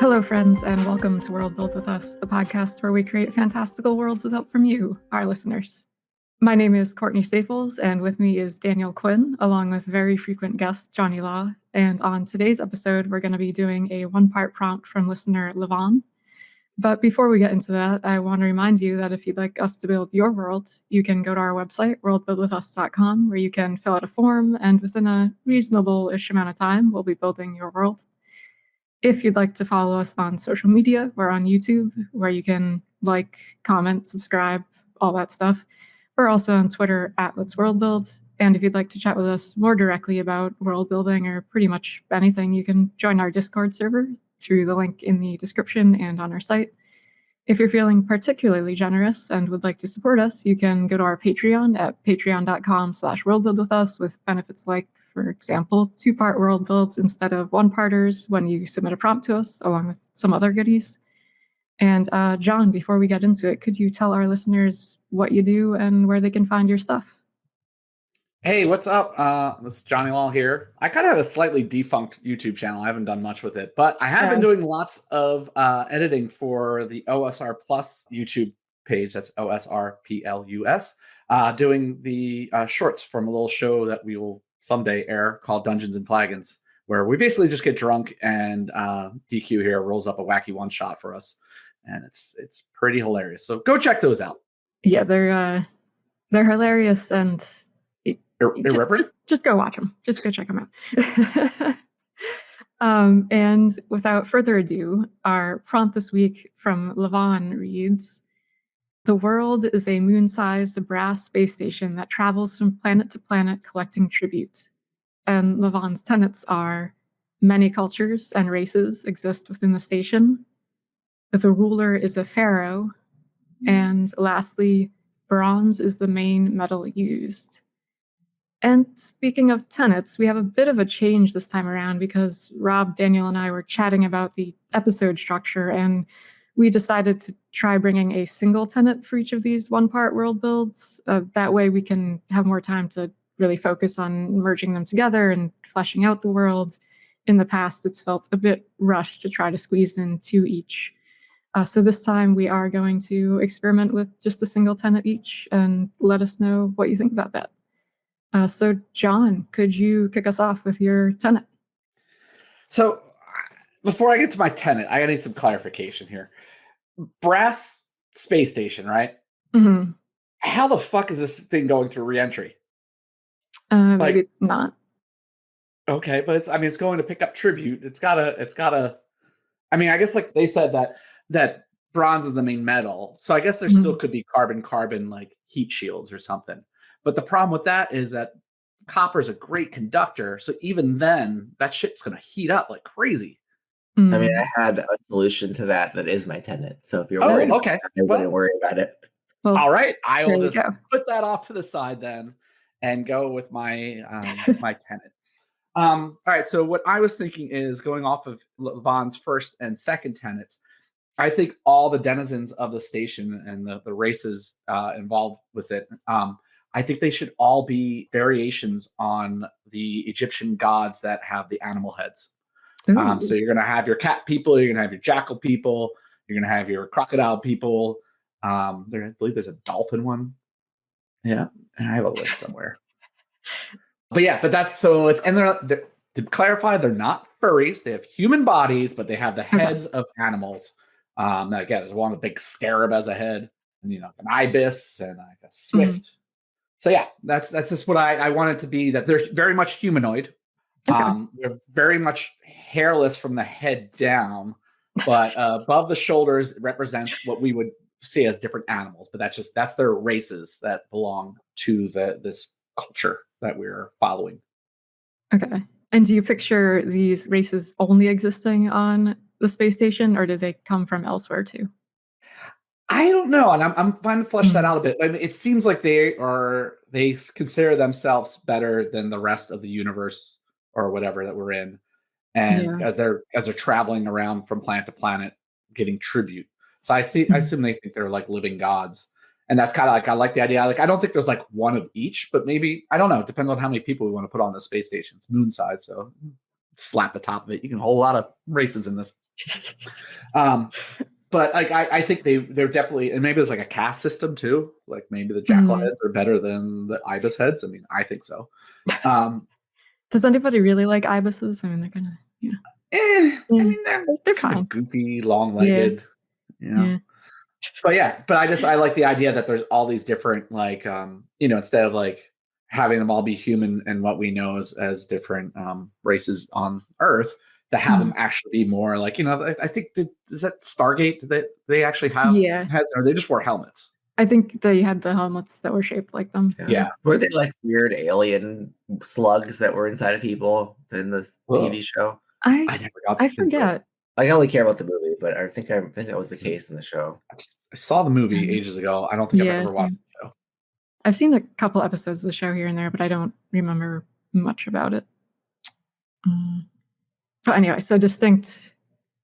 Hello, friends, and welcome to Worldbuild with Us, the podcast where we create fantastical worlds with help from you, our listeners. My name is Courtney Staples, and with me is Daniel Quinn, along with very frequent guest Johnny Law. And on today's episode, we're going to be doing a one-part prompt from listener Levon. But before we get into that, I want to remind you that if you'd like us to build your world, you can go to our website, worldbuildwithus.com, where you can fill out a form, and within a reasonable-ish amount of time, we'll be building your world. If you'd like to follow us on social media, we're on YouTube, where you can like, comment, subscribe, all that stuff. We're also on Twitter at Let's Worldbuild. And if you'd like to chat with us more directly about world building or pretty much anything, you can join our Discord server through the link in the description and on our site. If you're feeling particularly generous and would like to support us, you can go to our Patreon at patreon.com/worldbuildwithus with benefits like, for example, 2-part world builds instead of 1-parters when you submit a prompt to us, along with some other goodies. And John, before we get into it, could you tell our listeners what you do and where they can find your stuff? Hey, what's up? This is Johnny Law here. I kind of have a slightly defunct YouTube channel. I haven't done much with it, but I have been doing lots of editing for the OSR Plus YouTube page. That's OSR+, doing the shorts from a little show that we will someday air called Dungeons and Flagons, where we basically just get drunk and DQ here rolls up a wacky one-shot for us. And it's pretty hilarious. So go check those out. Yeah, they're hilarious, and just go watch them. Just go check them out. And without further ado, our prompt this week from Levon reads, "The world is a moon-sized brass space station that travels from planet to planet collecting tribute." And Levon's tenets are: many cultures and races exist within the station. The ruler is a pharaoh. And lastly, bronze is the main metal used. And speaking of tenets, we have a bit of a change this time around because Rob, Daniel, and I were chatting about the episode structure, and we decided to try bringing a single tenet for each of these one-part world builds. That way we can have more time to really focus on merging them together and fleshing out the world. In the past, it's felt a bit rushed to try to squeeze in 2 each. So this time we are going to experiment with just a single tenet each, and let us know what you think about that. So John, could you kick us off with your tenet? So before I get to my tenet, I need some clarification here. Brass space station, right? Mm-hmm. How the fuck is this thing going through reentry? Maybe it's not. Okay, but it's going to pick up tribute. It's gotta. I mean, I guess like they said that bronze is the main metal, so I guess there still could be carbon like heat shields or something. But the problem with that is that copper is a great conductor, so even then, that shit's gonna heat up like crazy. I mean, I had a solution to that is my tenet. So if you're worried, okay, I wouldn't worry about it. Well, all right, I will just go. put that off to the side then, and go with my my tenet. All right, so what I was thinking is going off of Vaughn's first and second tenets. I think all the denizens of the station and the races involved with it, I think they should all be variations on the Egyptian gods that have the animal heads. So you're going to have your cat people, you're going to have your jackal people, you're going to have your crocodile people. I believe there's a dolphin one. Yeah, and I have a list somewhere. But that's so it's and they're to clarify, they're not furries. They have human bodies, but they have the heads of animals. Now again, there's one with a big scarab as a head, and an ibis and like a swift. So yeah, that's just what I want it to be. That they're very much humanoid. Okay. They're very much hairless from the head down, but above the shoulders it represents what we would see as different animals. But that's their races that belong to this culture that we're following. Okay. And do you picture these races only existing on the space station, or do they come from elsewhere too? I don't know, and I'm trying to flesh that out a bit. I mean, it seems like they consider themselves better than the rest of the universe or whatever that we're in, and as they're traveling around from planet to planet, getting tribute. So I assume they think they're like living gods, and that's kind of like I like the idea. Like I don't think there's like one of each, but maybe I don't know. It depends on how many people we want to put on the space station. It's moon size, so slap the top of it. You can hold a lot of races in this But like I think they're definitely, and maybe it's like a caste system too. Like maybe the Mhm. jackal heads are better than the ibis heads. I mean, I think so. Does anybody really like ibises? I mean, they're kind of I Yeah. mean, they're kind fine. of goopy, long-legged, you know. Yeah. But I like the idea that there's all these different like instead of like having them all be human and what we know as different races on Earth, to have them actually be more like I think is that Stargate that they actually have Yeah. heads, or they just wear helmets. I think they had the helmets that were shaped like them. Yeah. Were they like weird alien slugs that were inside of people in this TV show? I never got I into it. forget. I only care about the movie, but I think that was the case in the show. I saw the movie ages ago. I don't think I've ever watched the show. I've seen a couple episodes of the show here and there, but I don't remember much about it. But anyway, so distinct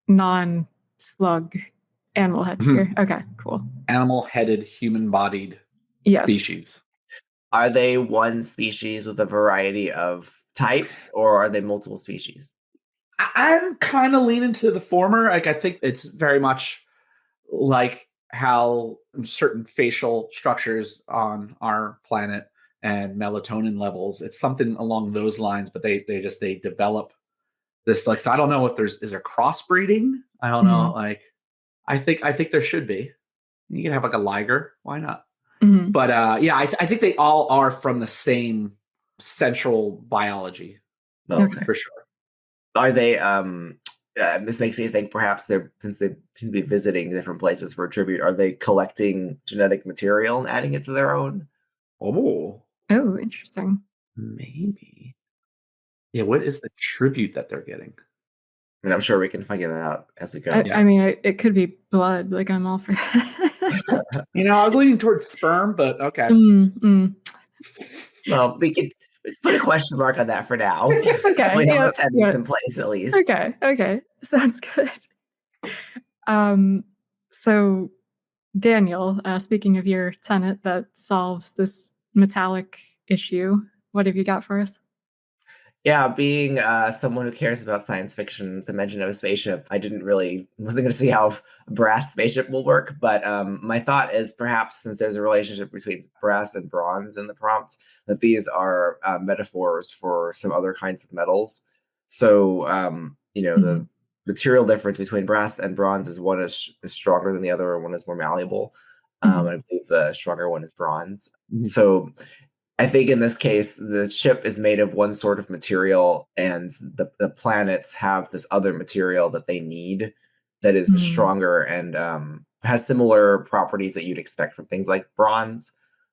non-slug animal heads here. Okay, cool. Animal-headed, human-bodied species. Are they one species with a variety of types, or are they multiple species? I'm kind of leaning to the former. Like, I think it's very much like how certain facial structures on our planet and melatonin levels, it's something along those lines, but they develop this, like, so I don't know if is there crossbreeding. I don't know. Like, I think there should be. You can have like a liger. Why not? But I think they all are from the same central biology. Okay. For sure. Are they this makes me think perhaps since they seem to be visiting different places for a tribute, are they collecting genetic material and adding it to their own? Oh, interesting. Maybe. Yeah, what is the tribute that they're getting? I mean, I'm sure we can figure that out as we go. I mean, it could be blood. Like, I'm all for that. I was leaning towards sperm, but okay. Well, we could put a question mark on that for now. Okay. We have attendance in place at least. Okay. Sounds good. So Daniel, speaking of your tenet that solves this metallic issue, what have you got for us? Yeah, being someone who cares about science fiction, the mention of a spaceship, wasn't going to see how a brass spaceship will work. But my thought is perhaps since there's a relationship between brass and bronze in the prompt, that these are metaphors for some other kinds of metals. So, the material difference between brass and bronze is one is stronger than the other, and one is more malleable. I believe the stronger one is bronze. So I think in this case, the ship is made of one sort of material, and the planets have this other material that they need that is stronger and has similar properties that you'd expect from things like bronze.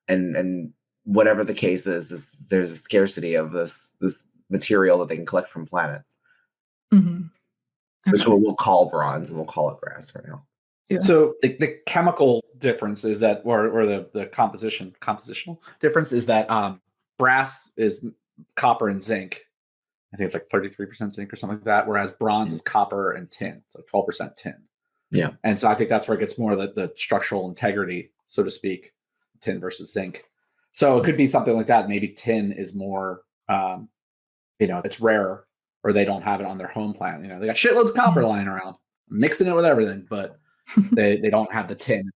And whatever the case is there's a scarcity of this material that they can collect from planets, which we'll call bronze, and we'll call it brass for now. Yeah. So the chemical difference is that, or the compositional difference is that brass is copper and zinc. I think it's like 33% zinc or something like that, whereas bronze is copper and tin. It's like 12% tin. Yeah. And so I think that's where it gets more the structural integrity, so to speak, tin versus zinc. So it could be something like that. Maybe tin is more, it's rarer, or they don't have it on their home planet. They got shitloads of copper lying around, mixing it with everything, but they don't have the tin.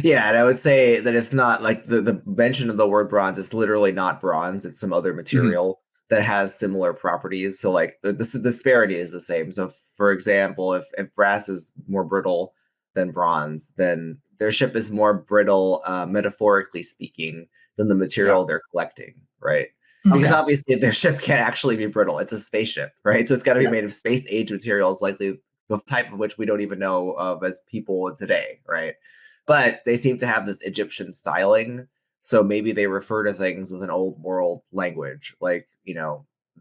Yeah, and I would say that it's not like the mention of the word bronze is literally not bronze. It's some other material that has similar properties. So like the disparity is the same. So for example, if brass is more brittle than bronze, then their ship is more brittle, metaphorically speaking, than the material they're collecting, right? Because obviously their ship can't actually be brittle. It's a spaceship, right? So it's got to be made of space age materials, likely the type of which we don't even know of as people today, right? But they seem to have this Egyptian styling. So maybe they refer to things with an old world language, like,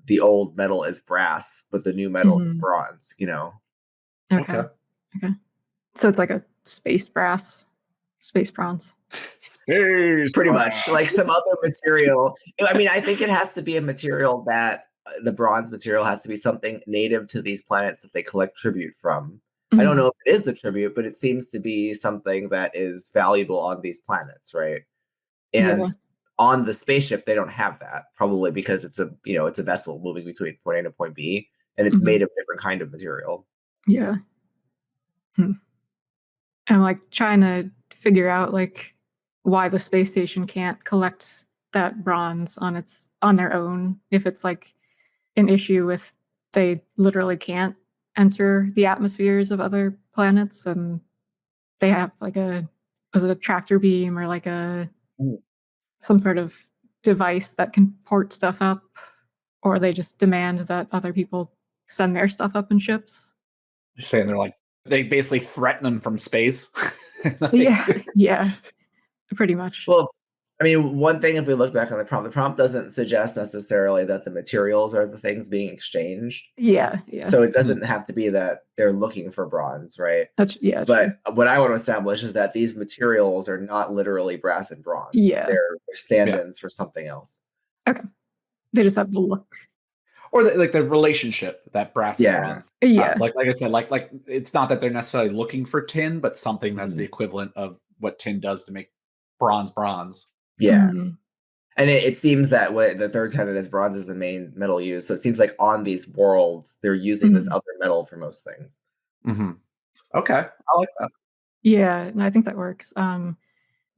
the old metal is brass, but the new metal is bronze, Okay. So it's like a space brass, space bronze. Space pretty much like some other material. I mean, I think it has to be a material that the bronze material has to be something native to these planets that they collect tribute from. I don't know if it is the tribute, but it seems to be something that is valuable on these planets, right? And on the spaceship, they don't have that, probably because it's a vessel moving between point A and point B, and it's made of different kind of material. Yeah. I'm like trying to figure out like why the space station can't collect that bronze on their own, if it's like an issue with they literally can't enter the atmospheres of other planets, and they have like was it a tractor beam or like some sort of device that can port stuff up, or they just demand that other people send their stuff up in ships. You're saying they basically threaten them from space. Yeah, pretty much. Well, I mean, one thing, if we look back on the prompt doesn't suggest necessarily that the materials are the things being exchanged. Yeah. So it doesn't have to be that they're looking for bronze, right? But true. What I want to establish is that these materials are not literally brass and bronze. Yeah. They're stand-ins for something else. Okay. They just have the look. Or the relationship that brass and bronze. Yeah. Like I said, like it's not that they're necessarily looking for tin, but something that's the equivalent of what tin does to make bronze. Yeah. And it seems that what the third tenet is, bronze is the main metal used. So it seems like on these worlds, they're using this other metal for most things. Okay. I like that. Yeah, and I think that works. Now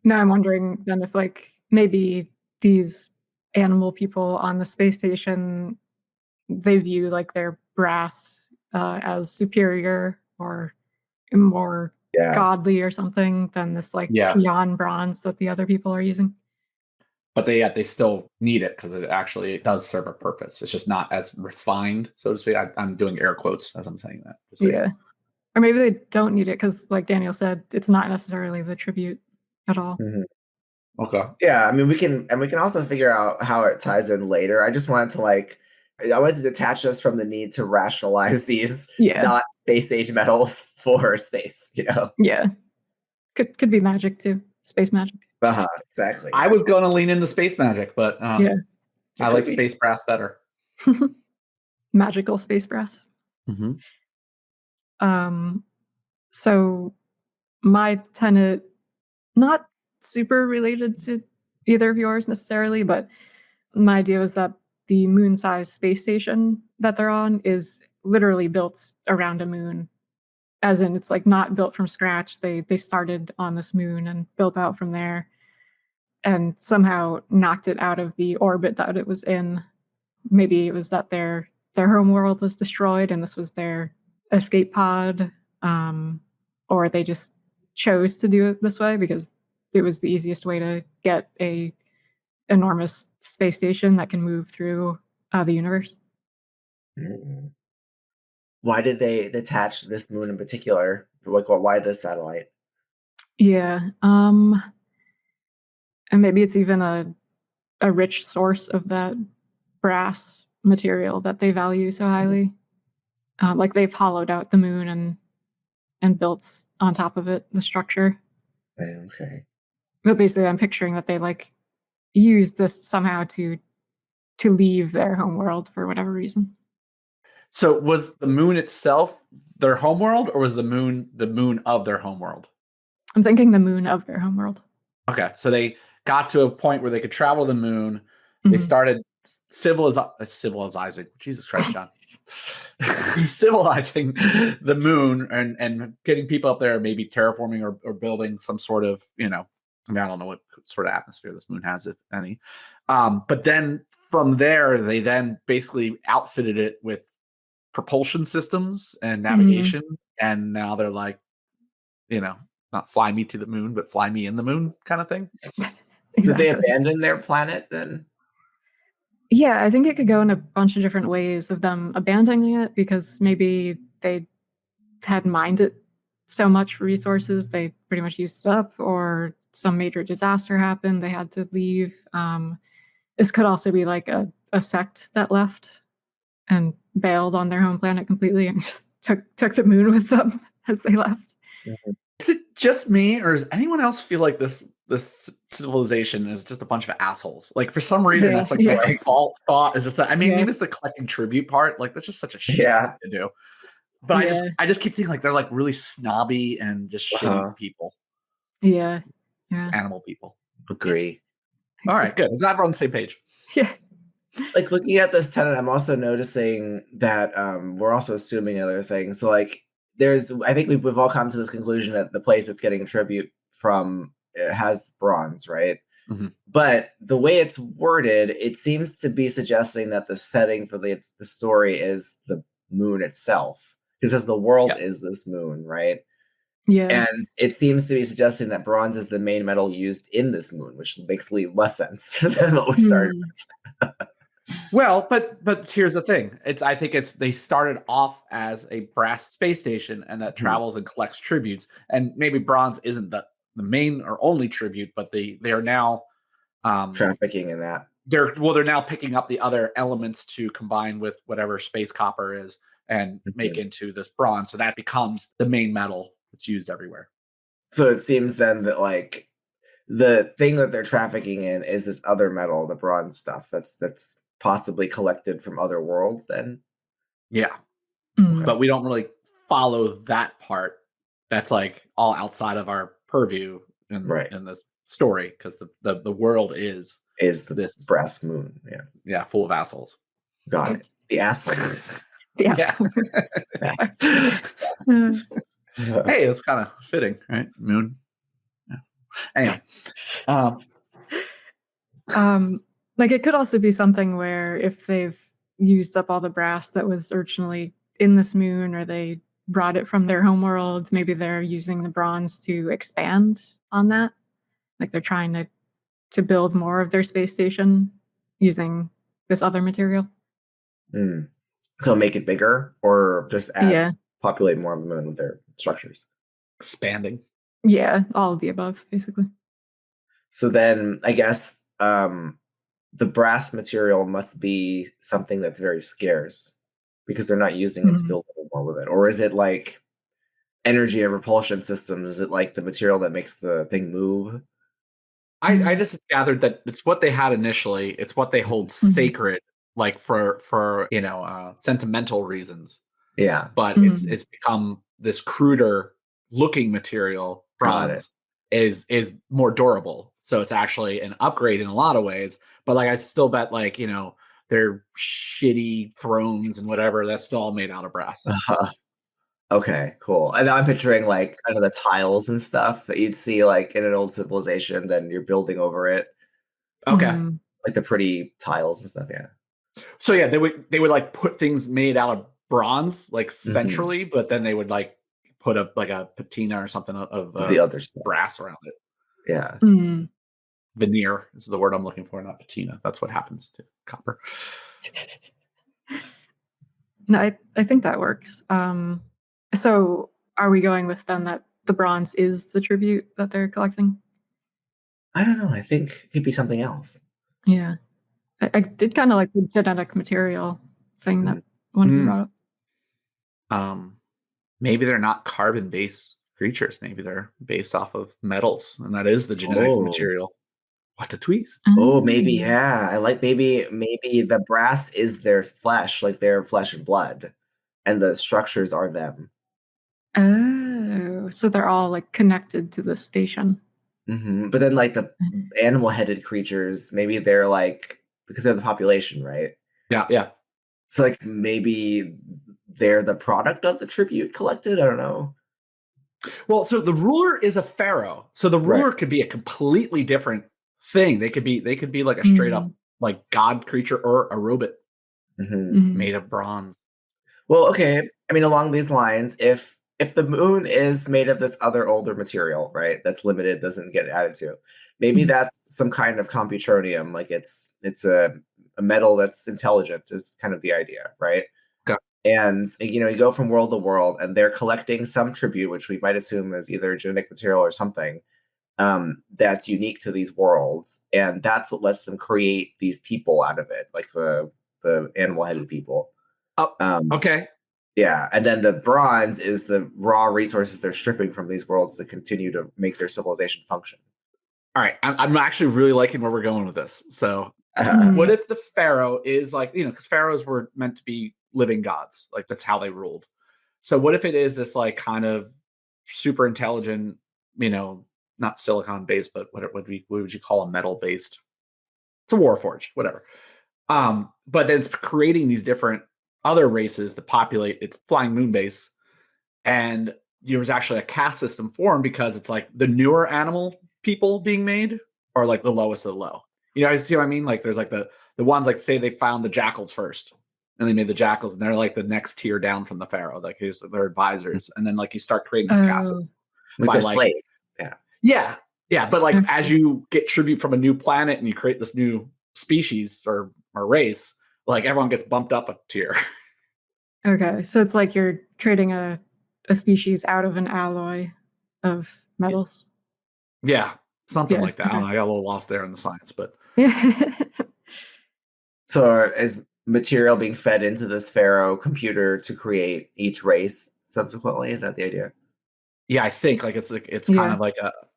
I'm wondering then if like maybe these animal people on the space station, they view like their brass as superior or more godly or something than this like peon bronze that the other people are using. But they still need it because it does serve a purpose. It's just not as refined, so to speak. I'm doing air quotes as I'm saying that. Yeah. Or maybe they don't need it because, like Daniel said, it's not necessarily the tribute at all. Okay. Yeah, I mean, we can also figure out how it ties in later. I just wanted to detach us from the need to rationalize these not space age metals for space, Yeah. Could be magic too. Space magic. Exactly. I was going to lean into space magic, but I like space brass better. Magical space brass. So my tenet, not super related to either of yours necessarily, but my idea was that the moon-sized space station that they're on is literally built around a moon. As in, it's like not built from scratch. They started on this moon and built out from there, and somehow knocked it out of the orbit that it was in. Maybe it was that their home world was destroyed and this was their escape pod, or they just chose to do it this way because it was the easiest way to get a enormous space station that can move through the universe. Why did they attach this moon in particular? Like, why this satellite? Yeah. And maybe it's even a rich source of that brass material that they value so highly. Like they've hollowed out the moon and built on top of it the structure. Okay. But basically, I'm picturing that they like used this somehow to leave their homeworld for whatever reason. So was the moon itself their homeworld, or was the moon of their homeworld? I'm thinking the moon of their homeworld. Okay, so they got to a point where they could travel the moon. They started civilizing. Jesus Christ, John. Civilizing the moon and getting people up there, maybe terraforming or building some sort of, I don't know what sort of atmosphere this moon has, if any. But then from there, they then basically outfitted it with propulsion systems and navigation. And now they're like, not fly me to the moon, but fly me in the moon kind of thing. Exactly. Did they abandon their planet then? Yeah, I think it could go in a bunch of different ways of them abandoning it because maybe they had mined it so much resources they pretty much used it up, or some major disaster happened, they had to leave. This could also be like a sect that left and bailed on their home planet completely and just took the moon with them as they left. Is it just me, or does anyone else feel like this civilization is just a bunch of assholes? Like for some reason, that's like the default thought is just that. I mean, maybe it's the collecting tribute part. Like that's just such a shit thing to do. But I just keep thinking like they're like really snobby and just shitty people. Yeah. Animal people. Agree. All right, good. I'm glad we're on the same page. Yeah. Like looking at this tenet, I'm also noticing that we're also assuming other things. So like I think we've all come to this conclusion that the place it's getting a tribute from has bronze, right? Mhm. But the way it's worded, it seems to be suggesting that the setting for the story is the moon itself, because as the world Yes. is this moon, right? Yeah. And it seems to be suggesting that bronze is the main metal used in this moon, which makes less sense than what we started. Well, but here's the thing. I think they started off as a brass space station and that travels and collects tributes. And maybe bronze isn't the main or only tribute, but they are now Trafficking in that. they're now picking up the other elements to combine with whatever space copper is and make into this bronze. So that becomes the main metal that's used everywhere. So it seems then that like the thing that they're trafficking in is this other metal, the bronze stuff that's possibly collected from other worlds then. Yeah. Mm. But we don't really follow that part. That's like all outside of our purview in this story, because the world is this brass moon. Yeah, full of assholes. Got it. The asshole. The asshole. Hey, that's kind of fitting, right? Moon. Yeah. Anyway. Like it could also be something where if they've used up all the brass that was originally in this moon, or they brought it from their homeworld, maybe they're using the bronze to expand on that. Like they're trying to build more of their space station using this other material. So make it bigger, or just populate more of the moon with their structures. Expanding. Yeah, all of the above, basically. So then I guess the brass material must be something that's very scarce because they're not using it to build more with it. Or is it like energy and repulsion systems? Is it like the material that makes the thing move? I just gathered that it's what they had initially. It's what they hold sacred, like for sentimental reasons. Yeah. But it's become this cruder looking material. Bronze is more durable. So it's actually an upgrade in a lot of ways. But like I still bet their shitty thrones and whatever, that's still all made out of brass. Okay, cool. And I'm picturing like kind of the tiles and stuff that you'd see like in an old civilization, then you're building over it. Okay. Like the pretty tiles and stuff, yeah. So yeah, they would like put things made out of bronze like centrally, but then they would like put a patina or something of the other stuff. Brass around it. Yeah. Veneer is the word I'm looking for, not patina. That's what happens to copper. No, I think that works. So are we going with then that the bronze is the tribute that they're collecting? I don't know. I think it could be something else. Yeah. I did kind of like the genetic material thing that one you brought up. Maybe they're not carbon-based creatures. Maybe they're based off of metals, and that is the genetic material. What a twist! Oh, maybe I like maybe the brass is their flesh, like their flesh and blood, and the structures are them. Oh, so they're all like connected to the station. But then like the animal-headed creatures, maybe they're like, because they're the population, right? Yeah. So like maybe they're the product of the tribute collected. I don't know. Well, so the ruler is a pharaoh. So the ruler could be a completely different thing. They could be like a straight up like god creature or a robot made of bronze. Well, okay. I mean, along these lines, if the moon is made of this other older material, right, that's limited, doesn't get added to, maybe that's some kind of computronium, like it's a metal that's intelligent, is kind of the idea, right? Okay. And you go from world to world, and they're collecting some tribute, which we might assume is either genetic material or something that's unique to these worlds, and that's what lets them create these people out of it, like the animal-headed people. Okay. Yeah, and then the bronze is the raw resources they're stripping from these worlds to continue to make their civilization function. All right, I'm actually really liking where we're going with this. So, what if the pharaoh is like, because pharaohs were meant to be living gods, like that's how they ruled. So, what if it is this like kind of super intelligent, not silicon based, but what would you call a metal based? It's a warforged, whatever. But then it's creating these different other races that populate its flying moon base, and there was actually a caste system formed because it's like the newer animal people being made are like the lowest of the low. You know, I see what I mean? Like there's like the ones like say they found the jackals first and they made the jackals and they're like the next tier down from the pharaoh, like here's their advisors. And then like you start creating this caste system with by their like slaves. Yeah. yeah. Yeah. But like Okay. as you get tribute from a new planet and you create this new species or race, like everyone gets bumped up a tier. Okay, so it's like you're creating a species out of an alloy of metals. Yeah. Something Yeah, like that. I don't okay. know, I got a little lost there in the science, but Yeah. So is material being fed into this pharaoh computer to create each race subsequently? Is that the idea? yeah, I think like it's kind Yeah. of like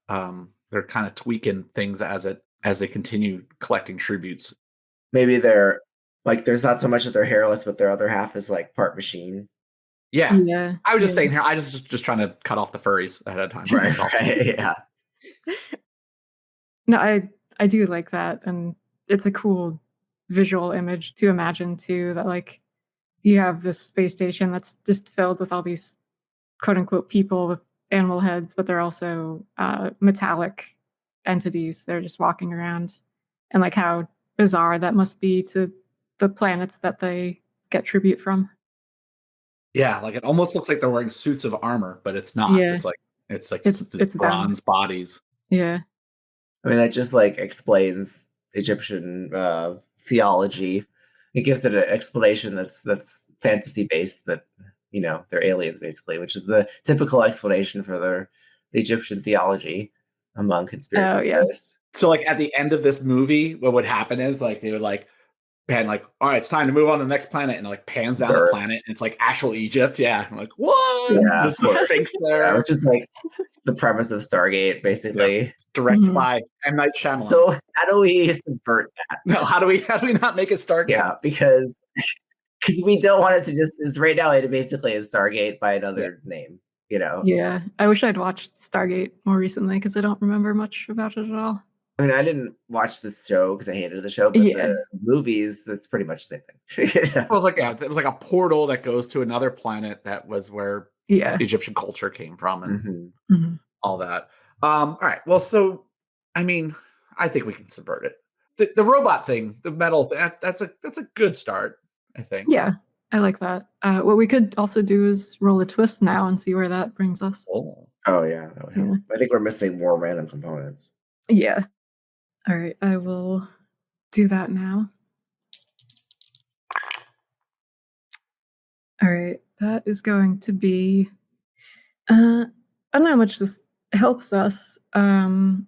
a they're kind of tweaking things as they continue collecting tributes. Maybe they're like there's not so much that they're hairless, but their other half is like part machine. Yeah. Yeah. I was just yeah. saying here, I just trying to cut off the furries ahead of time. Right. That's all. Right. Yeah. No, I do like that, and it's a cool visual image to imagine too. That like you have this space station that's just filled with all these quote unquote people with animal heads, but they're also metallic entities. They're just walking around, and like how bizarre that must be to the planets that they get tribute from. Yeah, like it almost looks like they're wearing suits of armor, but it's not. Yeah, It's like it's just them. bronze bodies. Yeah, I mean, that just like explains Egyptian theology. It gives it an explanation that's fantasy based, but you know they're aliens basically, which is the typical explanation for the Egyptian theology among conspiracy Oh, yeah. theorists. So like at the end of this movie, what would happen is like they would like pan like, all right, it's time to move on to the next planet, and it, like pans down the Earth. planet, and it's like actual Egypt. Yeah, I'm like, what? Yeah, There's of the course. Sphinx Yeah, there, which is like the premise of Stargate, basically. directed Mhm. by M. Night Shyamalan. So how do we subvert that? no, how do we not make it Stargate? Yeah, because we don't want it to just. It's right now it basically is Stargate by another name. You know. Yeah. I wish I'd watched Stargate more recently because I don't remember much about it at all. I mean, I didn't watch this show because I hated the show, but Yeah. the movies, it's pretty much the same thing. It was like it was like a portal that goes to another planet that was where Yeah. Egyptian culture came from and Mhm. all that. All right. Well, so I mean, I think we can subvert it. The robot thing, the metal thing, that's a good start, I think. Yeah. I like that. What we could also do is roll a twist now and see where that brings us. Oh. Oh yeah, that would help. Yeah. I think we're missing more random components. Yeah. All right. I will do that now. All right. That is going to be. I don't know how much this helps us, but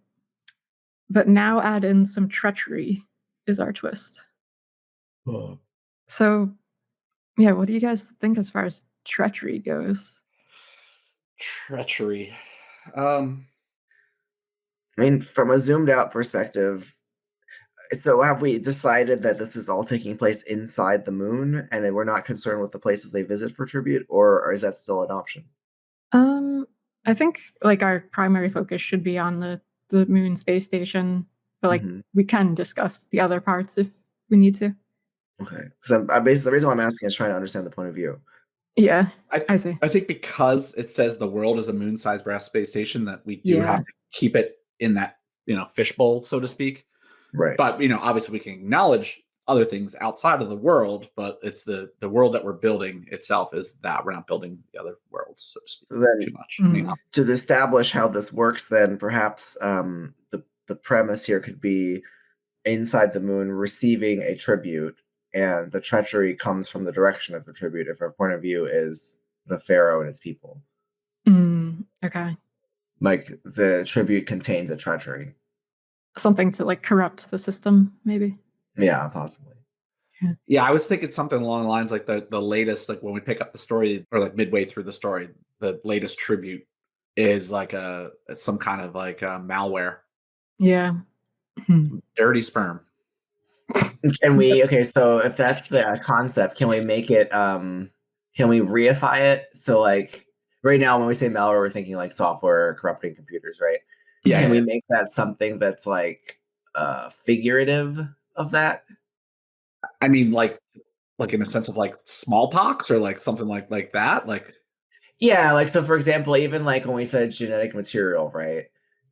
now add in some treachery is our twist. Oh. So, yeah, what do you guys think as far as treachery goes? Treachery. I mean, from a zoomed out perspective, so have we decided that this is all taking place inside the moon and we're not concerned with the places they visit for tribute, or is that still an option? I think like our primary focus should be on the moon space station, but like we can discuss the other parts if we need to. Okay, because I'm basically the reason why I'm asking is trying to understand the point of view. Yeah, I see. I think because it says the world is a moon-sized brass space station, that we do have to keep it in that fishbowl, so to speak. Right. But obviously we can acknowledge other things outside of the world, but it's the world that we're building itself is that we're not building the other worlds, so to speak, Then, too much. To establish how this works, then perhaps the premise here could be inside the moon receiving a tribute, and the treachery comes from the direction of the tribute if our point of view is the pharaoh and its people. Okay. Like the tribute contains a treachery. Something to like corrupt the system, maybe. Yeah, possibly. Yeah, I was thinking something along the lines like the latest, like when we pick up the story or like midway through the story, the latest tribute is like some kind of like malware. Yeah. Dirty sperm. Can we? Okay, so if that's the concept, can we make it? Can we reify it? So like right now, when we say malware, we're thinking like software corrupting computers, right? Yeah. Can we make that something that's like figurative of that? I mean, like in a sense of like smallpox or like something like that, like. Yeah, like so for example, even like when we said genetic material, right?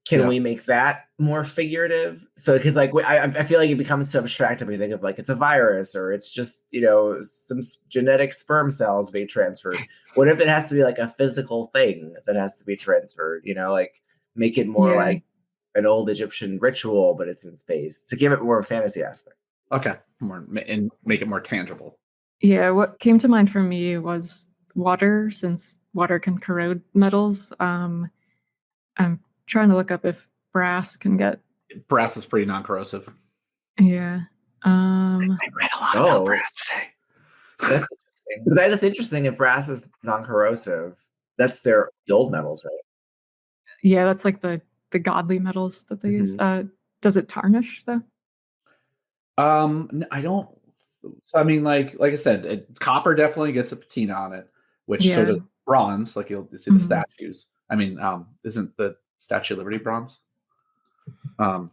Can we make that more figurative? So because like I feel like it becomes so abstract if we think of like it's a virus or it's just some genetic sperm cells being transferred. What if it has to be like a physical thing that has to be transferred? Like make it more like an old Egyptian ritual, but it's in space to give it more fantasy aspect. Okay, and make it more tangible. Yeah, what came to mind for me was water, since water can corrode metals. I'm trying to look up if brass can get. Brass is pretty non-corrosive. Yeah. I read a lot about brass today. That's interesting. That's interesting. If brass is non-corrosive, that's their old metals, right? Yeah, that's like the godly metals that they use. Does it tarnish though? I don't. So I mean, like I said, copper definitely gets a patina on it, which so does bronze. Like you'll see the statues. I mean, isn't the Statue of Liberty bronze? Copper.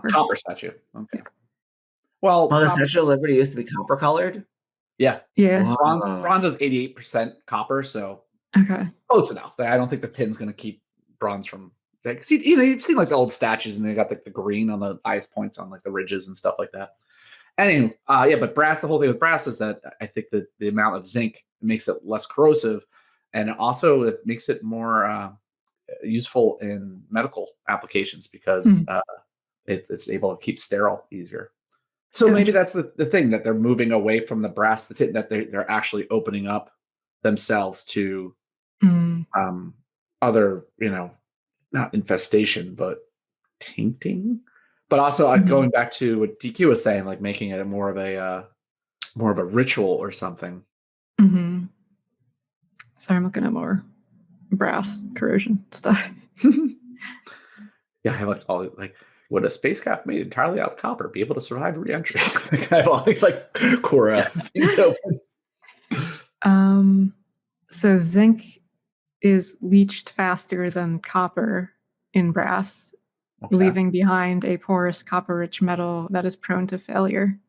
Copper statue. Okay. Well, the Statue of Liberty used to be copper colored. Yeah. Yeah. Bronze is 88% copper, so okay, close enough. I don't think the tin's going to keep bronze from. Like, you've seen like the old statues, and they got like the green on the highest points on like the ridges and stuff like that. Anyway, but brass. The whole thing with brass is that I think that the amount of zinc makes it less corrosive, and also it makes it more useful in medical applications because it's able to keep sterile easier. So maybe that's the thing, that they're moving away from the brass, that they're actually opening up themselves to other, not infestation, but tainting. But also going back to what DQ was saying, like making it more of a ritual or something. Sorry, I'm looking at more brass corrosion stuff. Yeah, I like all like, would a spacecraft made entirely out of copper be able to survive re-entry? I have all these like Quora things open. So zinc is leached faster than copper in brass, leaving behind a porous copper-rich metal that is prone to failure.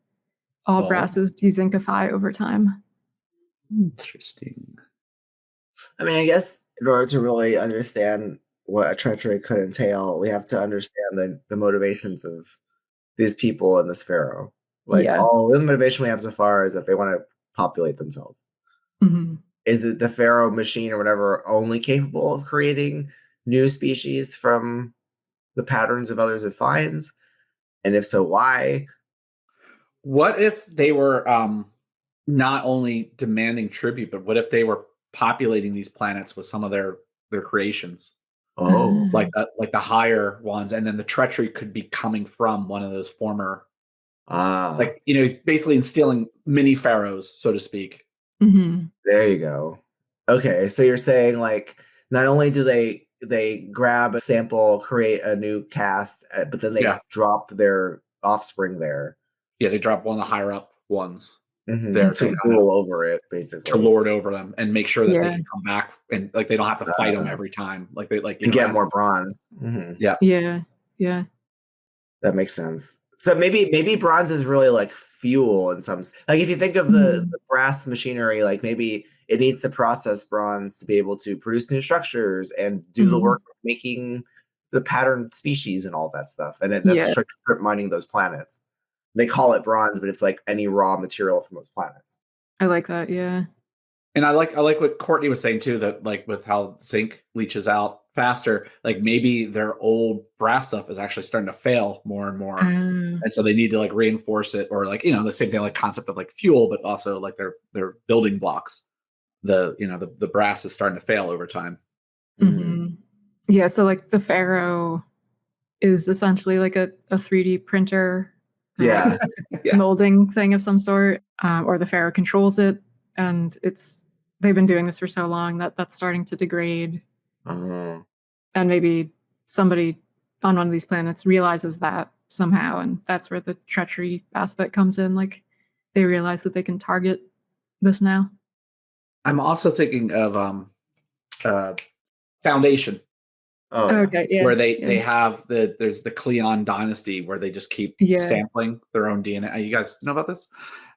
All brasses dezincify over time. Interesting. I mean, I guess in order to really understand what a treachery could entail, we have to understand the motivations of these people and this pharaoh. Like all the motivation we have so far is that they want to populate themselves. Is it the pharaoh machine or whatever only capable of creating new species from the patterns of others it finds? And if so, why? What if they were not only demanding tribute, but what if they were populating these planets with some of their creations? Like the higher ones, and then the treachery could be coming from one of those former, like he's basically instilling mini pharaohs, so to speak. There you go. Okay, so you're saying like not only do they grab a sample, create a new caste, but then they drop their offspring there. Yeah, they drop one of the higher up ones there to rule over it, basically, to lord over them and make sure that they can come back and like they don't have to fight them every time. Like they like get more bronze. Yeah. That makes sense. So maybe bronze is really like fuel in some, like if you think of the brass machinery, like maybe it needs to process bronze to be able to produce new structures and do the work of making the patterned species and all that stuff. And that's mining those planets. They call it bronze, but it's like any raw material from those planets. I like that, yeah. And I like what Courtney was saying too, that like with how zinc leaches out faster, like maybe their old brass stuff is actually starting to fail more and more. And so they need to like reinforce it, or like, the same thing, like concept of like fuel, but also like their building blocks. The brass is starting to fail over time. Yeah, so like the pharaoh is essentially like a 3D printer molding thing of some sort, or the pharaoh controls it, and they've been doing this for so long that that's starting to degrade. And maybe somebody on one of these planets realizes that somehow, and that's where the treachery aspect comes in. Like they realize that they can target this now. I'm also thinking of Foundation. Oh, Okay, yeah. where they yeah. have there's the Cleon dynasty where they just keep Yeah. sampling their own DNA. You guys know about this?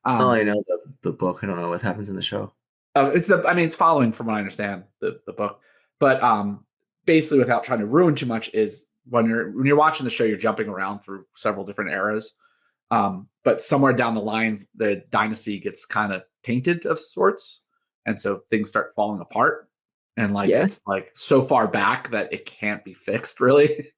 I know the book. I don't know what happens in the show. It's following from what I understand the book, but basically without trying to ruin too much is when you're watching the show, you're jumping around through several different eras. But somewhere down the line, the dynasty gets kind of tainted of sorts, and so things start falling apart, and Yeah. it's like so far back that it can't be fixed really.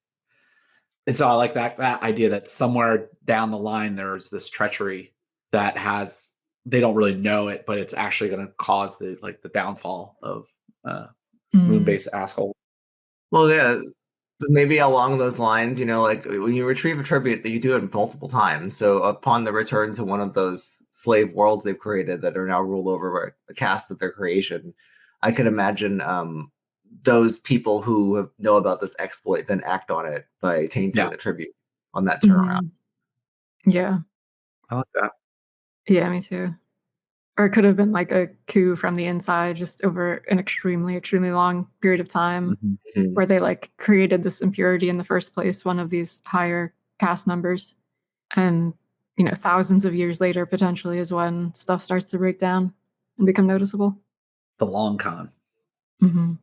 And so I like that idea that somewhere down the line there's this treachery that has they don't really know it, but it's actually going to cause the downfall of uh, Mm. Moonbase asshole. Well, yeah, maybe along those lines, like when you retrieve a tribute, that you do it multiple times. So upon the return to one of those slave worlds they've created that are now ruled over by a caste of their creation, I could imagine those people who know about this exploit then act on it by tainting Yeah. the tribute on that turnaround. Mhm. Yeah. I like that. Yeah, me too. Or it could have been like a coup from the inside just over an extremely, extremely long period of time Mhm. where they like created this impurity in the first place, one of these higher caste numbers. And, thousands of years later, potentially, is when stuff starts to break down and become noticeable. The long con. Hmm.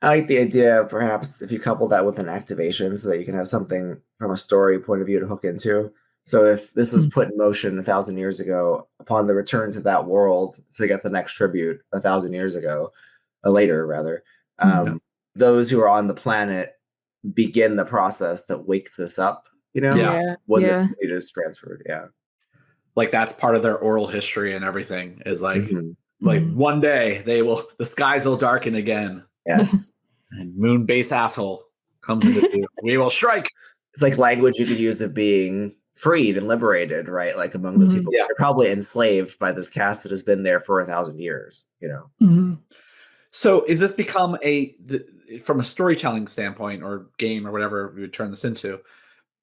I like the idea, perhaps, if you couple that with an activation so that you can have something from a story point of view to hook into. So if this was put in motion 1,000 years ago, upon the return to that world to get the next tribute 1,000 years ago, later rather, Mhm. those who are on the planet begin the process that wakes this up, Yeah. Yeah. when the Yeah. tribute is transferred. Yeah. Like that's part of their oral history and everything is like Mhm. one day the skies will darken again Yes. and Moonbase asshole comes into view. We will strike. It's like language you could use of being freed and liberated, right? Like among those Mhm. people, Yeah. they're probably enslaved by this caste that has been there for 1,000 years. Mhm. So is this become from a storytelling standpoint or game or whatever we would turn this into,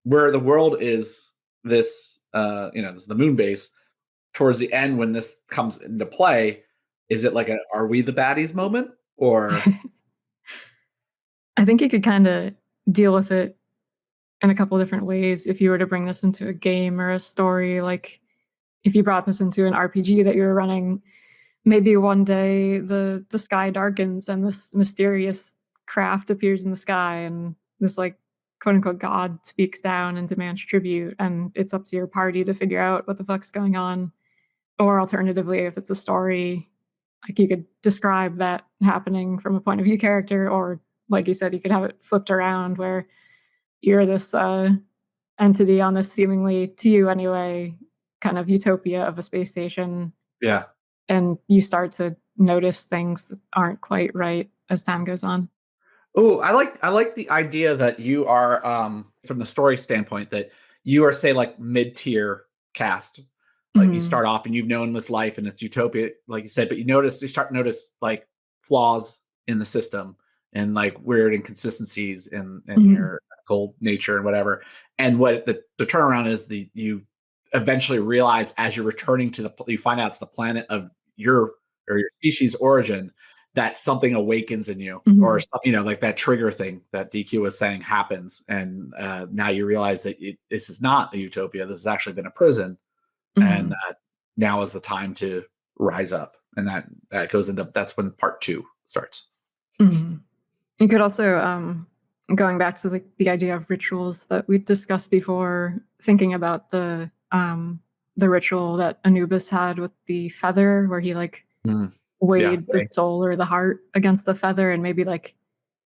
where the world is this, this is the moon base towards the end when this comes into play? Is it like are we the baddies moment or? I think you could kind of deal with it in a couple different ways if you were to bring this into a game or a story. Like if you brought this into an RPG that you were running, maybe one day the sky darkens and this mysterious craft appears in the sky and this like quote unquote god speaks down and demands tribute, and it's up to your party to figure out what the fuck's going on. Or alternatively, if it's a story, like you could describe that happening from a point of view character, or like you said, you could have it flipped around where you're this entity on this seemingly, to you anyway, kind of utopia of a space station, Yeah. and you start to notice things that aren't quite right as time goes on. Oh, I like the idea that you are from the story standpoint that you are say like mid-tier cast. Like you Mhm. start off and you've known this life and it's utopia, like you said, but you start to notice like flaws in the system and like weird inconsistencies in Mhm. your ethical nature and whatever. And what the turnaround is you eventually realize as you're returning to you find out it's the planet of your your species origin that something awakens in you or Mhm. something, like that trigger thing that DQ was saying happens. And now you realize that this is not a utopia. This has actually been a prison. And Mhm. that now is the time to rise up. And that goes into, that's when part 2 starts. Mhm. You could also, going back to the idea of rituals that we discussed before, thinking about the ritual that Anubis had with the feather, where he like Mm. Yeah. weighed the soul or the heart against the feather, and maybe like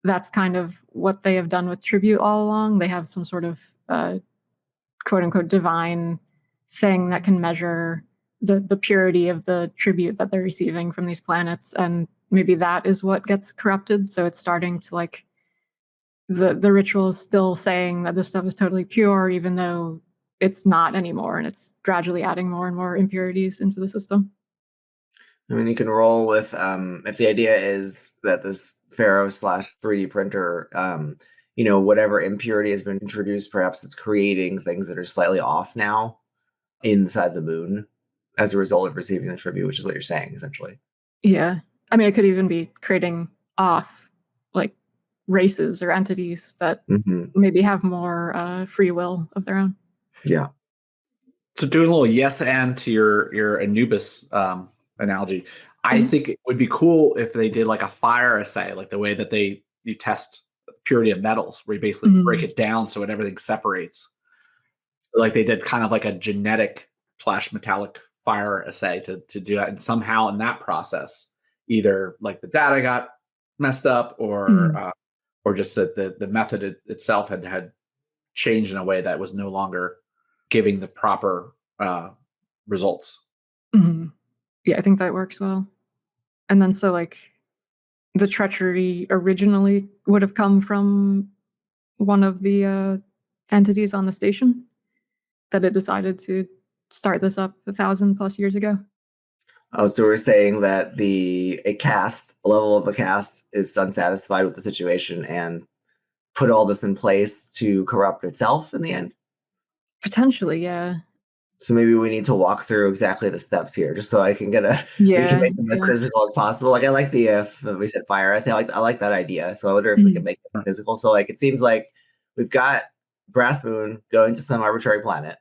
that's kind of what they have done with tribute all along. They have some sort of quote unquote divine thing that can measure the purity of the tribute that they're receiving from these planets, and maybe that is what gets corrupted. So it's starting to like the ritual is still saying that this stuff is totally pure, even though it's not anymore, and it's gradually adding more and more impurities into the system. I mean, you can roll with if the idea is that this pharaoh slash 3D printer, whatever impurity has been introduced, perhaps it's creating things that are slightly off now inside the moon as a result of receiving the tribute, which is what you're saying, essentially. Yeah. I mean, it could even be creating off, like races or entities that maybe have more free will of their own. Yeah. So doing a little yes and to your Anubis analogy, I think it would be cool if they did like a fire assay, like the way that you test the purity of metals, where you basically break it down so everything separates. So like they did kind of like a genetic / metallic fire assay to do that, and somehow in that process, either like the data got messed up, or just that the method itself had changed in a way that was no longer giving the proper results. Yeah, I think that works well. And then so like the treachery originally would have come from one of the entities on the station that it decided to start this up 1,000+ years ago. Oh, so we're saying that a level of the cast is unsatisfied with the situation and put all this in place to corrupt itself in the end? Potentially, yeah. So maybe we need to walk through exactly the steps here, just so I can we can make them as physical as possible. Like I like we said fire essay. I like that idea. So I wonder if we can make it physical. So like it seems like we've got Brass Moon going to some arbitrary planet.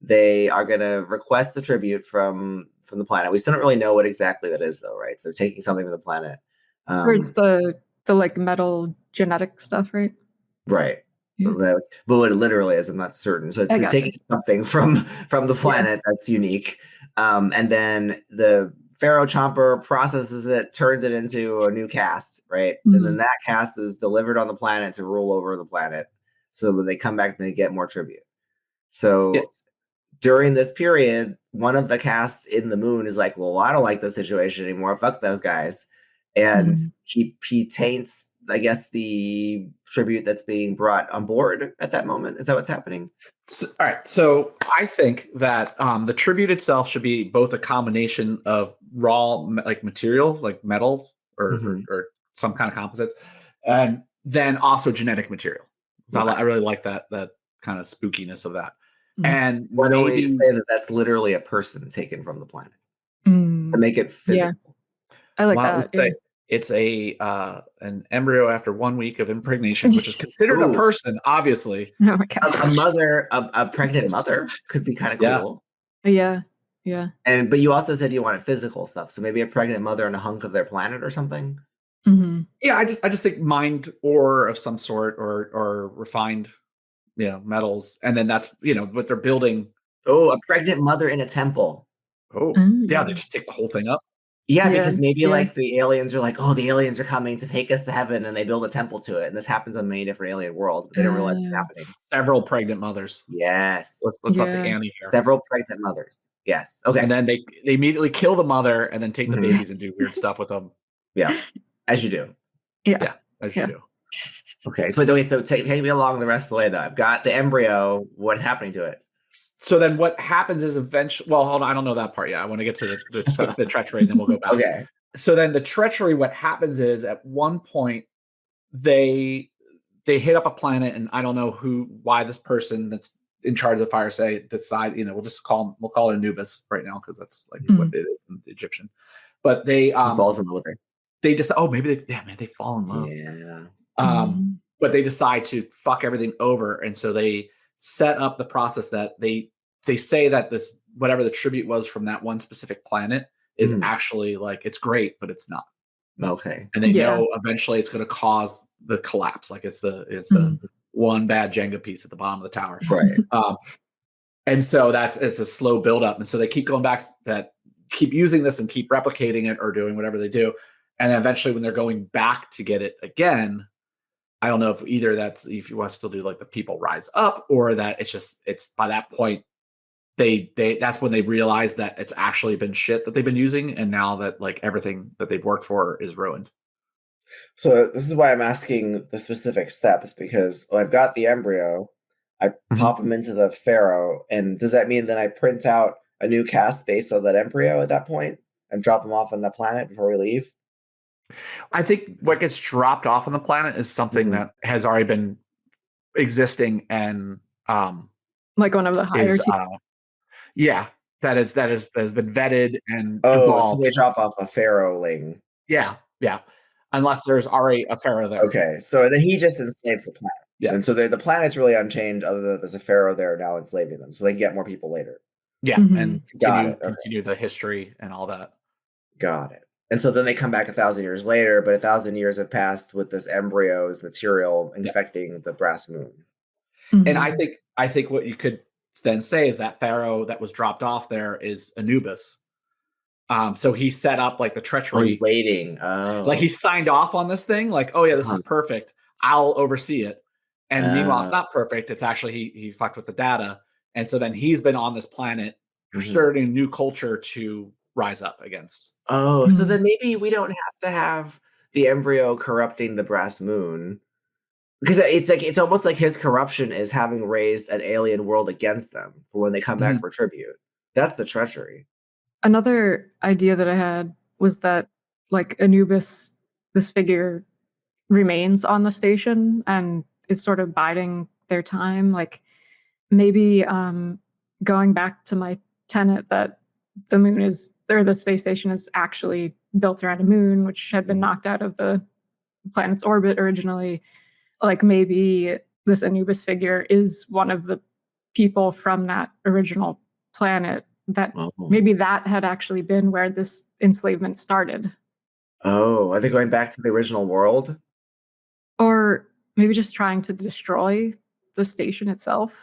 They are going to request the tribute from the planet. We still don't really know what exactly that is, though, right? So taking something from the planet. Or it's the like metal genetic stuff, right? Right. Yeah. But what it literally is, I'm not certain. So it's taking something from the planet that's unique. And then the Pharaoh Chomper processes it, turns it into a new cast, right? And then that cast is delivered on the planet to rule over the planet. So when they come back, they get more tribute. So during this period, one of the casts in the moon is like, well, I don't like this situation anymore. Fuck those guys. And he taints, I guess, the tribute that's being brought on board at that moment. Is that what's happening? So, all right. So I think that the tribute itself should be both a combination of raw like material, like metal or some kind of composites, and then also genetic material. So I really like that kind of spookiness of that. And why don't we say that that's literally a person taken from the planet to make it physical? Yeah. I like that. It's an embryo after 1 week of impregnation, which is considered a person, obviously. Oh my God. A pregnant mother could be kind of cool. Yeah. But you also said you wanted physical stuff, so maybe a pregnant mother and a hunk of their planet or something. Yeah, I just think mined ore of some sort or refined, metals, and then that's what they're building. Oh, a pregnant mother in a temple. Oh, yeah, they just take the whole thing up. Yeah, because maybe like the aliens are like, oh, the aliens are coming to take us to heaven, and they build a temple to it. And this happens on many different alien worlds, but they don't realize it's happening. Several pregnant mothers. Yes. Let's up the ante here. Several pregnant mothers. Yes. Okay. And then they immediately kill the mother and then take the babies and do weird stuff with them. Yeah, as you do. Yeah, as you do. Okay. So take me along the rest of the way, though. I've got the embryo. What's happening to it? So then what happens is eventually, well, hold on, I don't know that part yet. I want to get to the treachery, and then we'll go back. Okay. So then the treachery, what happens is at one point they hit up a planet, and I don't know why this person that's in charge of the fire decide, we'll call it Anubis right now, because that's like what it is in Egyptian. But they falls in love with her. They just maybe they fall in love. Yeah. But they decide to fuck everything over, and so they set up the process that they say that this whatever the tribute was from that one specific planet is actually like it's great, but it's not. Okay. And they know eventually it's going to cause the collapse. Like it's the one bad Jenga piece at the bottom of the tower. Right. And so it's a slow buildup. And so they keep going back, keep using this and keep replicating it or doing whatever they do. And then eventually when they're going back to get it again, I don't know if either if you want to still do like the people rise up, or that it's by that point that's when they realize that it's actually been shit that they've been using, and now that like everything that they've worked for is ruined. So this is why I'm asking the specific steps, because I've got the embryo, I pop them into the pharaoh, and does that mean that I print out a new cast based on that embryo at that point and drop them off on the planet before we leave? I think what gets dropped off on the planet is something that has already been existing, and like one of the higher that has been vetted and evolved. evolved. So they drop off a pharaohling. Yeah. unless there's already a pharaoh there. Okay, so then he just enslaves the planet. Yeah. And so the planet's really unchanged, other than there's a pharaoh there now enslaving them, so they can get more people later. Yeah, and continue the history and all that. Got it. And so then they come back 1,000 years later, but 1,000 years have passed with this embryo's material infecting the brass moon. And I think what you could then say is that pharaoh that was dropped off there is Anubis. So he set up like the treachery. Oh, he's waiting. Oh. Like he signed off on this thing, like, oh yeah, this is perfect. I'll oversee it. And meanwhile, it's not perfect. It's actually he fucked with the data. And so then he's been on this planet starting a new culture to rise up against. Oh, so then maybe we don't have to have the embryo corrupting the brass moon, because it's almost like his corruption is having raised an alien world against them for when they come back for tribute. That's the treachery. Another idea that I had was that like Anubis, this figure, remains on the station and is sort of biding their time. Like maybe going back to my tenet that the moon is, or the space station is actually built around a moon, which had been knocked out of the planet's orbit originally. Like maybe this Anubis figure is one of the people from that original planet, that maybe that had actually been where this enslavement started. Oh, are they going back to the original world? Or maybe just trying to destroy the station itself,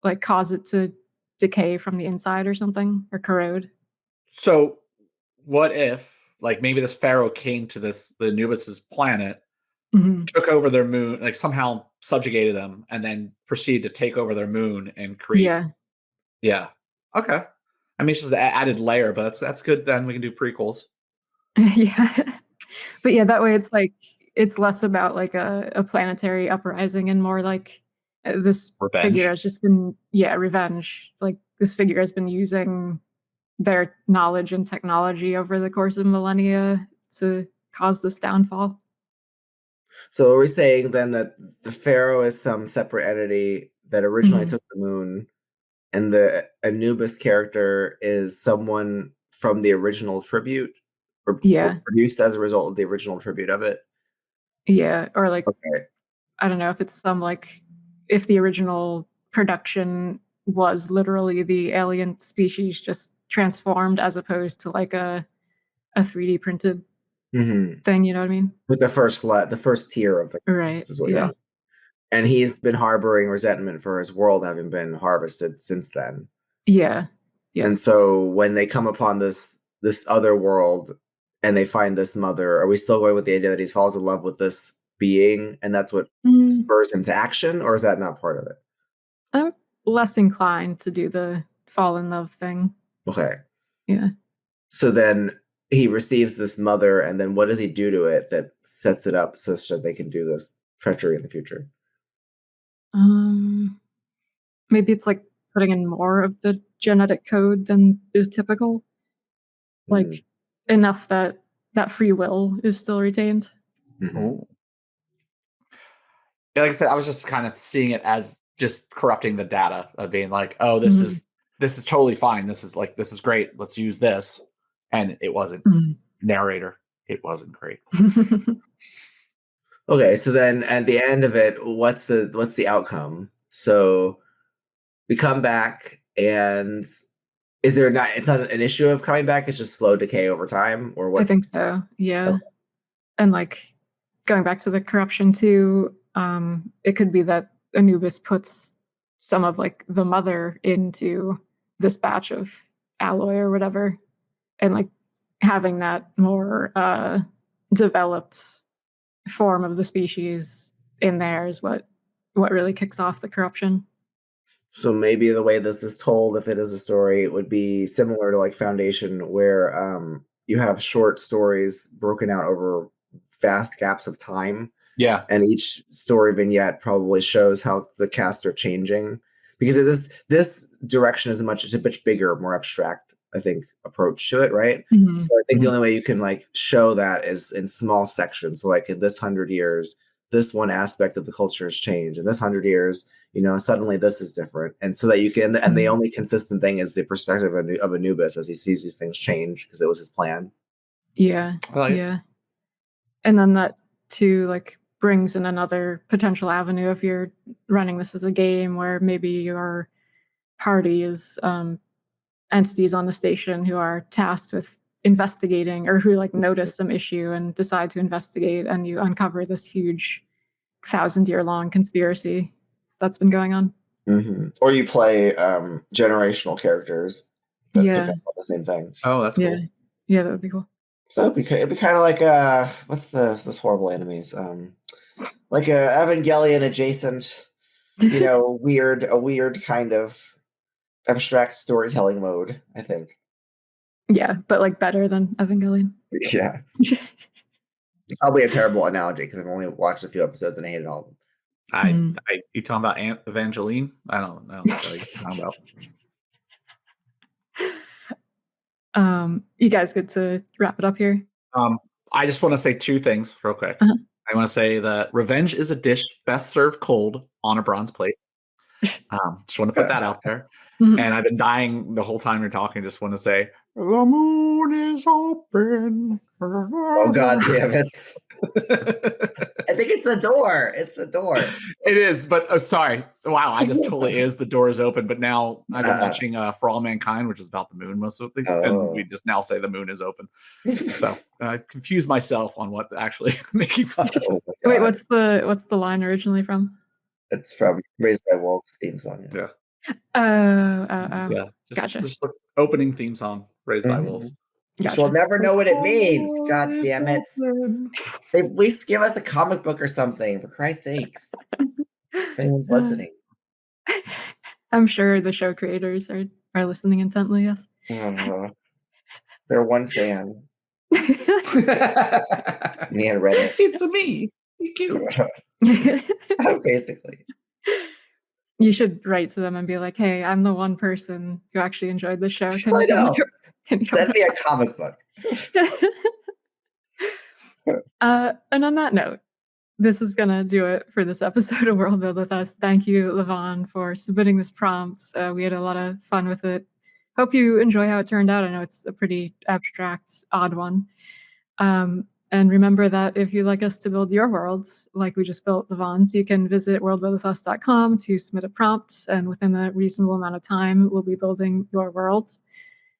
like cause it to decay from the inside or something, or corrode. So what if, like, maybe this pharaoh came to the Anubis's planet, took over their moon, like somehow subjugated them, and then proceeded to take over their moon and create. Yeah. Okay. I mean, it's just an added layer, but that's good. Then we can do prequels. Yeah. But yeah, that way it's like, it's less about like a planetary uprising and more like this figure has just been, revenge. Like this figure has been using their knowledge and technology over the course of millennia to cause this downfall. So are we saying then that the pharaoh is some separate entity that originally took the moon, and the Anubis character is someone from the original tribute, or produced as a result of the original tribute of it? Yeah, or like, I don't know if it's some like, if the original production was literally the alien species just transformed, as opposed to like a 3D printed thing, you know what I mean? With the first tier of the right, and he's been harboring resentment for his world having been harvested since then. Yeah. And so when they come upon this other world and they find this mother, are we still going with the idea that he falls in love with this being and that's what spurs him to action, or is that not part of it? I'm less inclined to do the fall in love thing. Okay. Yeah. So then he receives this mother, and then what does he do to it that sets it up so that they can do this treachery in the future? Maybe it's like putting in more of the genetic code than is typical. Like enough that free will is still retained. Like I said, I was just kind of seeing it as just corrupting the data of being like, oh, this is totally fine. This is great. Let's use this. And it wasn't. Narrator, it wasn't great. Okay, so then at the end of it, what's the outcome? So we come back, and is there not? It's not an issue of coming back. It's just slow decay over time, or what? I think so. Yeah, okay. And like going back to the corruption too, it could be that Anubis puts some of like the mother into this batch of alloy or whatever, and like having that more developed form of the species in there is what really kicks off the corruption. So maybe the way this is told, if it is a story, it would be similar to like Foundation, where you have short stories broken out over vast gaps of time. Yeah. And each story vignette probably shows how the casts are changing, because this direction is a much bigger, more abstract, I think, approach to it, right? So I think the only way you can like show that is in small sections. So like in this 100 years, this one aspect of the culture has changed. In this 100 years, suddenly this is different. And so that you can, and the only consistent thing is the perspective of Anubis as he sees these things change, because it was his plan. Yeah. Yeah. And then that too, like, brings in another potential avenue if you're running this as a game where maybe your party is entities on the station who are tasked with investigating, or who like notice some issue and decide to investigate, and you uncover this huge 1,000-year-long conspiracy that's been going on. Or you play generational characters that pick Yeah. up on the same thing. Oh, that's Yeah. cool. Yeah, that would be cool. So it'd be kind of like what's this horrible enemies? Like a Evangelion adjacent, a weird kind of abstract storytelling mode, I think. Yeah, but like better than Evangelion. Yeah. It's probably a terrible analogy because I've only watched a few episodes and I hated all of them. You talking about Evangeline? I don't know what you're talking about. You guys get to wrap it up here. I just want to say two things real quick. I want to say that revenge is a dish best served cold on a bronze plate. Just want to put that out there. And I've been dying the whole time you're talking. Just want to say, the moon is open. Oh, God damn it. I think it's the door. It's the door. It is, but sorry. Wow, I just totally is. The door is open, but now I've been watching For All Mankind, which is about the moon mostly, and we just now say the moon is open. So I confused myself on what actually making fun of. Oh, wait, what's the line originally from? It's from Raised by Wolves theme song. Yeah. Yeah. Just the opening theme song, Raised by Wolves. Gotcha. We'll never know what it means. God damn it. At least give us a comic book or something, for Christ's sakes. If anyone's listening. I'm sure the show creators are listening intently, yes. They're one fan. Me and Reddit. It's me. You cute. Basically. You should write to them and be like, hey, I'm the one person who actually enjoyed the show. Send me a comic book. And on that note, this is going to do it for this episode of World Build with Us. Thank you, Levon, for submitting this prompt. We had a lot of fun with it. Hope you enjoy how it turned out. I know it's a pretty abstract, odd one. And remember that if you'd like us to build your worlds, like we just built Levon's, you can visit worldbuildwithus.com to submit a prompt, and within a reasonable amount of time, we'll be building your world.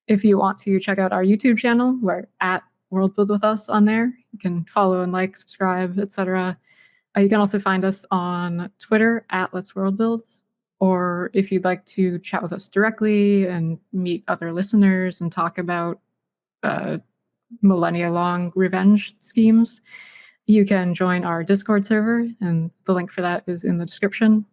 If you want to check out our YouTube channel, we're at Worldbuild with Us on there. You can follow and like, subscribe, etc. You can also find us on Twitter at Let's Worldbuild. Or if you'd like to chat with us directly and meet other listeners and talk about millennia-long revenge schemes, you can join our Discord server, and the link for that is in the description.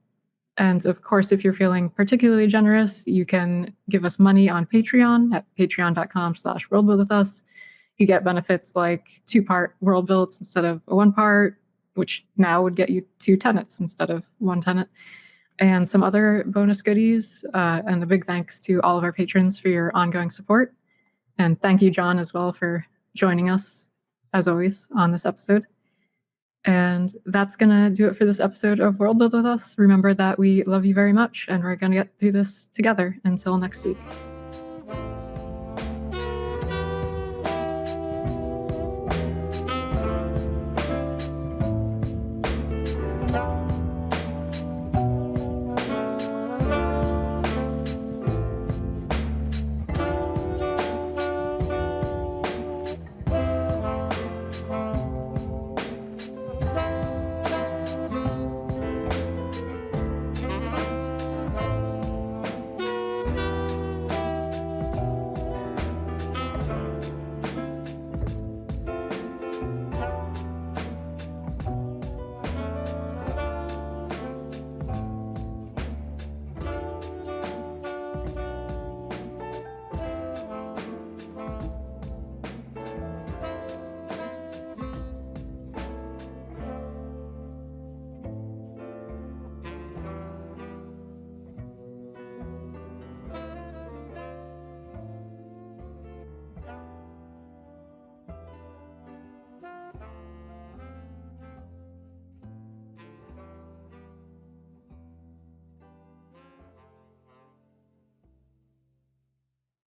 And of course, if you're feeling particularly generous, you can give us money on Patreon at patreon.com/worldbuildwithus. You get benefits like 2-part world builds instead of a 1-part, which now would get you 2 tenets instead of 1 tenet, and some other bonus goodies. And a big thanks to all of our patrons for your ongoing support. And thank you, John, as well, for joining us, as always, on this episode. And that's going to do it for this episode of World Build with Us. Remember that we love you very much, and we're going to get through this together. Until next week.